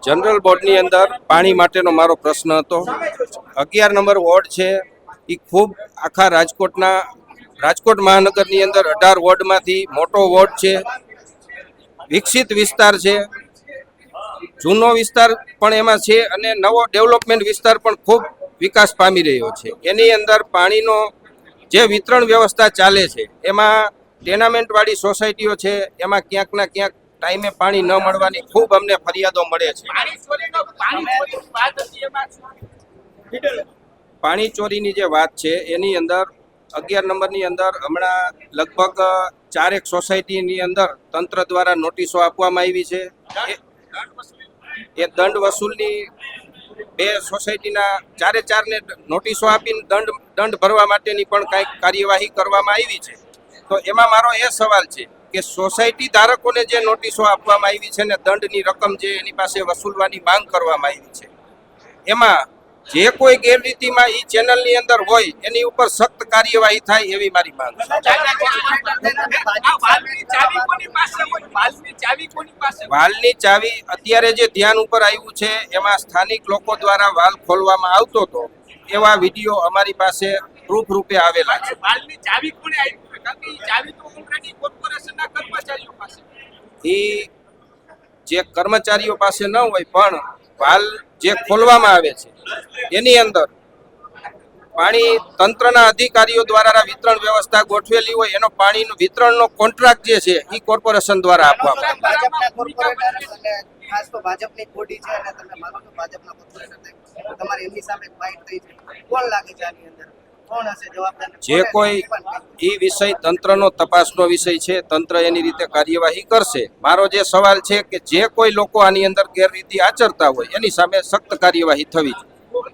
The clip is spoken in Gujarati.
જનરલ બોર્ડની અંદર પાણી માટેનો મારો પ્રશ્ન હતો. 11 નંબર વોર્ડ છે એ ખૂબ આખા રાજકોટ મહાનગરની અંદર 18 વોર્ડમાંથી મોટો વોર્ડ છે. વિકસિત વિસ્તાર છે, જૂનો વિસ્તાર પણ એમાં છે અને નવો ડેવલપમેન્ટ વિસ્તાર પણ ખૂબ વિકાસ પામી રહ્યો છે. એની અંદર પાણીનો જે વિતરણ વ્યવસ્થા ચાલે છે એમાં ટેનામેન્ટવાળી સોસાયટીઓ છે, એમાં ક્યાંક ના ક્યાંક ટાઈમે પાણી ન મળવાની ખૂબ અમને ફરિયાદો મળે છે. પાણી ચોરીની જે વાત છે એની અંદર 11 નંબરની અંદર હમણાં લગભગ 4 સોસાયટીની અંદર તંત્ર દ્વારા નોટિસો આપવામાં આવી છે. એ દંડ વસૂલની 2 સોસાયટીના 4 ને નોટિસો આપીને દંડ ભરવા માટેની પણ કંઈક કાર્યવાહી કરવામાં આવી છે. તો એમાં મારો એ સવાલ છે કે સોસાયટી ધારકોને જે નોટિસો આપવામાં આવી છે ને દંડની રકમ જે એની પાસે વસૂલવાની માંગ કરવામાં આવી છે, એમાં જે કોઈ ગેરરીતિમાં ઈ ચેનલની અંદર હોય એની ઉપર સખ્ત કાર્યવાહી થાય એવી મારી માંગ છે. વાલની ચાવી અત્યારે જે ધ્યાન ઉપર આવ્યું છે એમાં સ્થાનિક લોકો દ્વારા વાલ ખોલવામાં આવતો હતો એવા વિડીયો અમારી પાસે પ્રૂફ રૂપે આવેલા છે. એ જે કર્મચારીઓ પાસે ન હોય પણ વાલ જે ખોલવામાં આવે છે એની અંદર પાણી તંત્રના અધિકારીઓ દ્વારા વિતરણ વ્યવસ્થા ગોઠવેલી હોય એનો પાણીનું વિતરણનો કોન્ટ્રાક્ટ જે છે એ કોર્પોરેશન દ્વારા આપવામાં ખાસ તો ભાજપની બોડી છે અને તમે માનો છો ભાજપના કોર્પોરેટર તમારી એમની સામે ફાઇટ થઈ છે, કોણ લાગે છે આની અંદર? કોણ હશે જવાબદાર? જે કોઈ એ વિષય તંત્રનો તપાસનો વિષય છે, તંત્ર એની રીતે કાર્યવાહી કરશે. મારો જે સવાલ છે કે જે કોઈ લોકો આની અંદર ગેરરીતિ આચરતા હોય એની સામે સખ્ત કાર્યવાહી થવી જોઈએ.